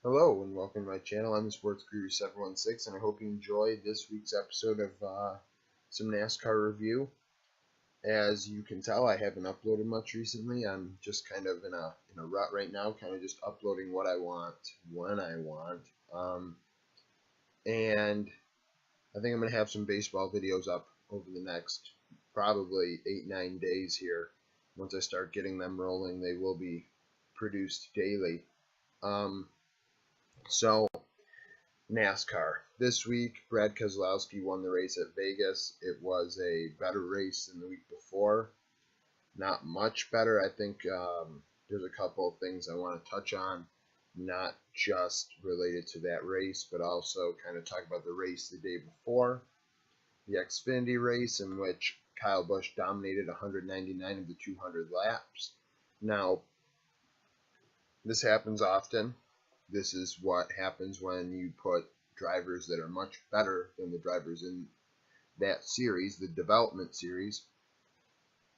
Hello and welcome to my channel. I'm the Sports Guru 716 and I hope you enjoyed this week's episode of some NASCAR review. As you can tell, I haven't uploaded much recently. I'm just kind of in a rut right now, kind of just uploading what I want when I want. And I think I'm gonna have some baseball videos up over the next probably 8-9 days here. Once I start getting them rolling, they will be produced daily. Um, so NASCAR. This week, Brad Keselowski won the race at Vegas. It was a better race than the week before. Not much better. I think there's a couple of things I want to touch on, not just related to that race, but also kind of talk about the race the day before, the Xfinity race, in which Kyle Busch dominated 199 of the 200 laps. Now, this happens often. This is what happens when you put drivers that are much better than the drivers in that series, the development series.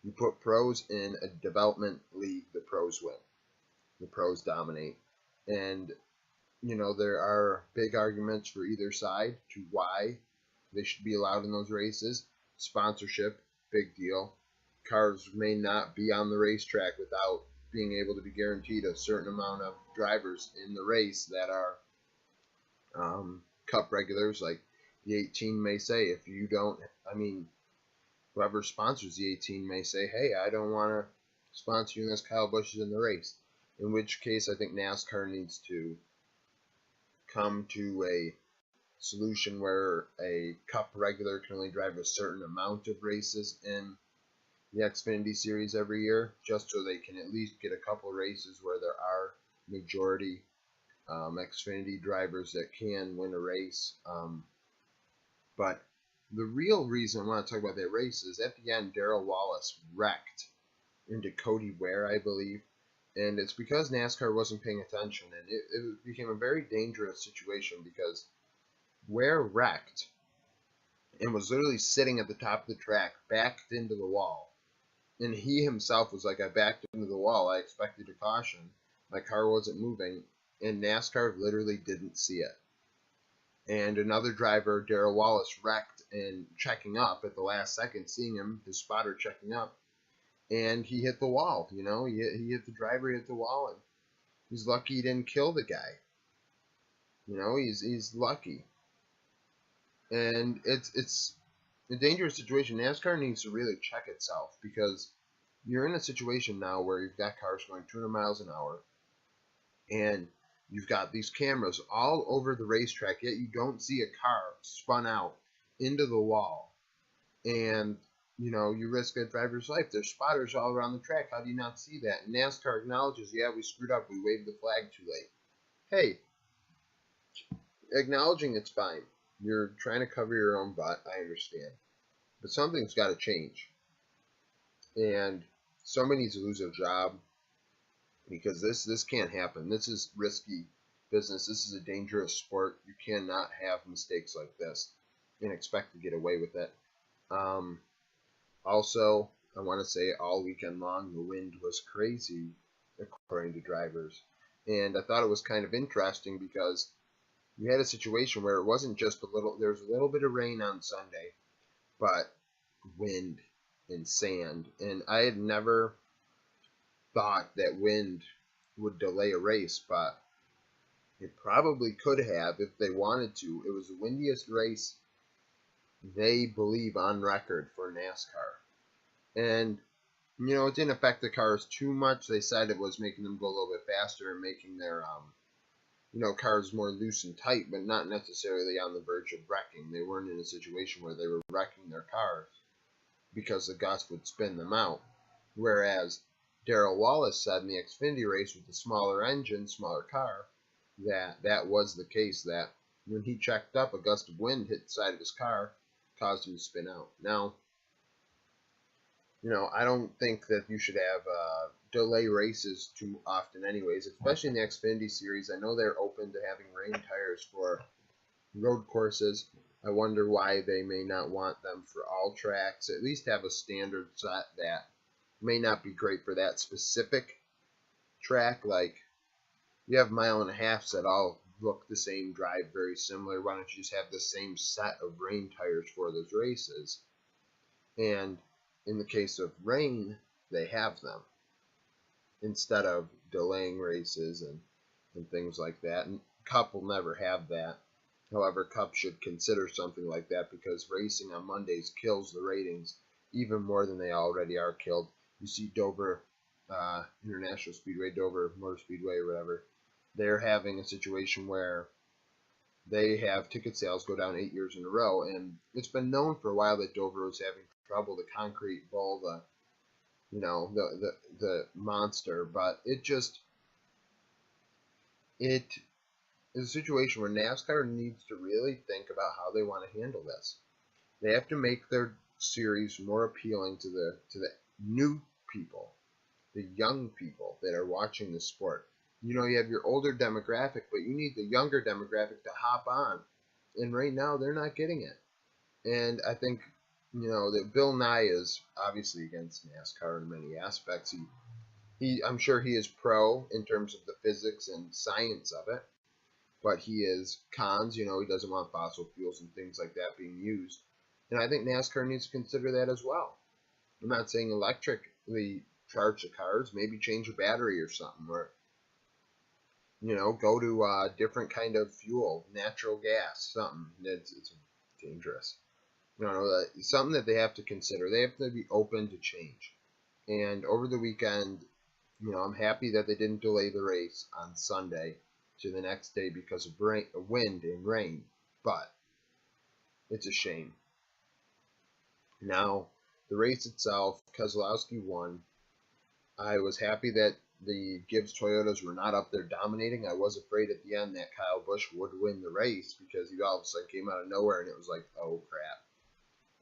You put pros in a development league, the pros win. The pros dominate. And, there are big arguments for either side to why they should be allowed in those races. Sponsorship, big deal. Cars may not be on the racetrack without being able to be guaranteed a certain amount of drivers in the race that are cup regulars. Like the 18 may say, if you don't, whoever sponsors the 18 may say, hey, I don't want to sponsor you unless Kyle Busch is in the race. In which case, I think NASCAR needs to come to a solution where a cup regular can only drive a certain amount of races in the Xfinity Series every year, just so they can at least get a couple races where there are majority Xfinity drivers that can win a race. But the real reason I want to talk about that race is at the end, Darrell Wallace wrecked into Cody Ware, I believe. And it's because NASCAR wasn't paying attention, and it became a very dangerous situation because Ware wrecked and was literally sitting at the top of the track, backed into the wall. And he himself was like, I backed into the wall. I expected a caution. My car wasn't moving. And NASCAR literally didn't see it. And another driver, Darrell Wallace, wrecked and checking up at the last second, seeing him, his spotter checking up. And he hit the wall, He hit the driver, he hit the wall. And he's lucky he didn't kill the guy. He's lucky. And it's a dangerous situation. NASCAR needs to really check itself because you're in a situation now where you've got cars going 200 miles an hour and you've got these cameras all over the racetrack, yet you don't see a car spun out into the wall. And, you risk a driver's life. There's spotters all around the track. How do you not see that? And NASCAR acknowledges, yeah, we screwed up. We waved the flag too late. Hey, acknowledging it's fine. You're trying to cover your own butt. I understand. But something's got to change. And somebody needs to lose their job because this can't happen. This is risky business. This is a dangerous sport. You cannot have mistakes like this and expect to get away with it. Also, I want to say all weekend long the wind was crazy according to drivers. And I thought it was kind of interesting because you had a situation where it wasn't just there was a little bit of rain on Sunday, but wind and sand. And I had never thought that wind would delay a race, but it probably could have if they wanted to. It was the windiest race they believe on record for NASCAR. And, it didn't affect the cars too much. They said it was making them go a little bit faster and making their, cars more loose and tight, but not necessarily on the verge of wrecking. They weren't in a situation where they were wrecking their cars because the gust would spin them out. Whereas Darrell Wallace said in the Xfinity race with the smaller engine, smaller car, that was the case, that when he checked up, a gust of wind hit the side of his car, caused him to spin out. Now, I don't think that you should have delay races too often anyways, especially in the Xfinity series. I know they're open to having rain tires for road courses. I wonder why they may not want them for all tracks. At least have a standard set that may not be great for that specific track. Like, you have mile and a halfs that all look the same, drive very similar. Why don't you just have the same set of rain tires for those races? And in the case of rain, they have them instead of delaying races and things like that. And Cup will never have that. However, Cup should consider something like that because racing on Mondays kills the ratings even more than they already are killed. You see Dover International Speedway, Dover Motor Speedway, or whatever. They're having a situation where they have ticket sales go down 8 years in a row, and it's been known for a while that Dover was having trouble. The concrete bull, the monster, but it is a situation where NASCAR needs to really think about how they want to handle this. They have to make their series more appealing to the new people, the young people that are watching the sport. You have your older demographic, but you need the younger demographic to hop on. And right now, they're not getting it. And I think, that Bill Nye is obviously against NASCAR in many aspects. I'm sure he is pro in terms of the physics and science of it, but he is cons. He doesn't want fossil fuels and things like that being used. And I think NASCAR needs to consider that as well. I'm not saying electrically charge the cars, maybe change a battery or something, or go to a different kind of fuel, natural gas, something. It's dangerous. Something that they have to consider. They have to be open to change. And over the weekend, I'm happy that they didn't delay the race on Sunday to the next day because of wind and rain, but it's a shame. Now, the race itself, Keselowski won. I was happy that the Gibbs Toyotas were not up there dominating. I was afraid at the end that Kyle Busch would win the race because he all of a sudden came out of nowhere and it was like, oh crap.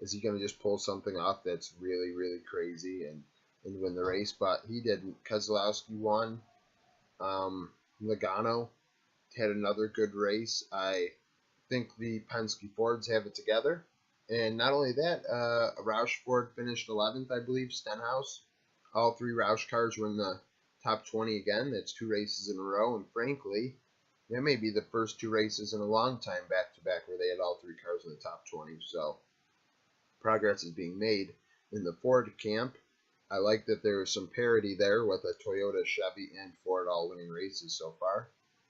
Is he going to just pull something off that's really, really crazy and win the race? But he didn't. Keselowski won. Logano had another good race. I think the Penske Fords have it together. And not only that, Roush Ford finished 11th, I believe, Stenhouse. All three Roush cars were in the top 20 again. That's 2 races in a row. And frankly, that may be the first 2 races in a long time back-to-back where they had all 3 cars in the top 20. So progress is being made in the Ford camp. I like that there is some parity there with a Toyota, Chevy, and Ford all winning races so far.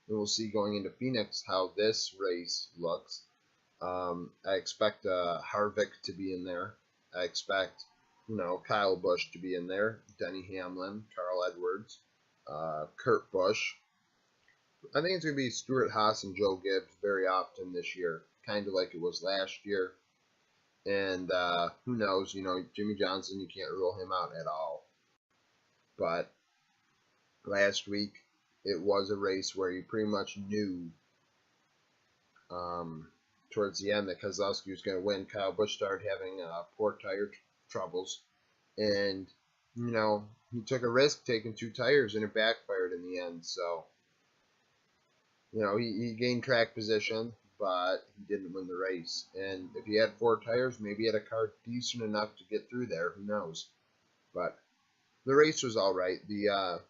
And we'll see going into Phoenix how this race looks. I expect Harvick to be in there. I expect, Kyle Busch to be in there. Denny Hamlin, Carl Edwards, Kurt Busch. I think it's going to be Stuart Haas and Joe Gibbs very often this year, kind of like it was last year. And who knows, Jimmy Johnson, you can't rule him out at all. But last week, it was a race where you pretty much knew towards the end that Keselowski was going to win. Kyle Busch started having poor tire troubles. And, he took a risk taking 2 tires and it backfired in the end. So, he gained track position, but he didn't win the race. And if he had 4 tires, maybe he had a car decent enough to get through there. Who knows? But the race was all right. The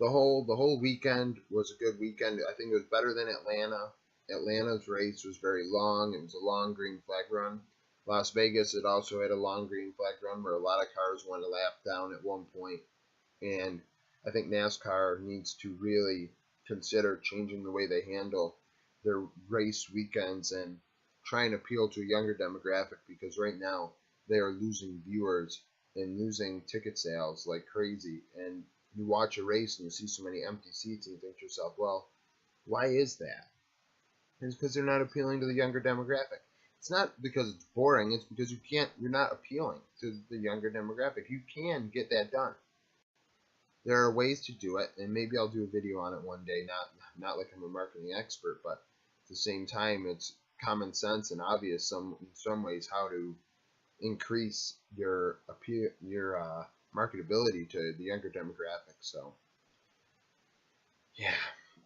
whole weekend was a good weekend. I think it was better than Atlanta. Atlanta's race was very long. It was a long green flag run. Las Vegas, it also had a long green flag run where a lot of cars went a lap down at one point. And I think NASCAR needs to really consider changing the way they handle their race weekends and try and appeal to a younger demographic because right now they are losing viewers and losing ticket sales like crazy. And you watch a race and you see so many empty seats and you think to yourself, well, why is that? It's because they're not appealing to the younger demographic. It's not because it's boring, it's because you're not appealing to the younger demographic. You can get that done. There are ways to do it, and maybe I'll do a video on it one day, not like I'm a marketing expert, but at the same time, it's common sense and obvious in some ways how to increase your marketability to the younger demographic. So, yeah.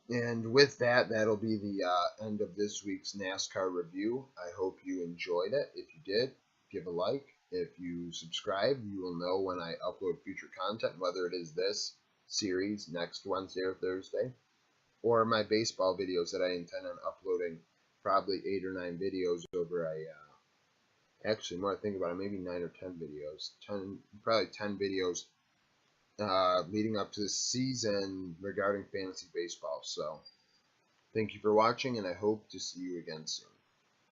And with that, that'll be the end of this week's NASCAR review. I hope you enjoyed it. If you did, give a like. If you subscribe, you will know when I upload future content, whether it is this series next Wednesday or Thursday, or my baseball videos that I intend on uploading, probably 8 or 9 videos over actually, more I think about it, maybe 9 or 10 videos, probably 10 videos leading up to the season regarding fantasy baseball. So thank you for watching, and I hope to see you again soon.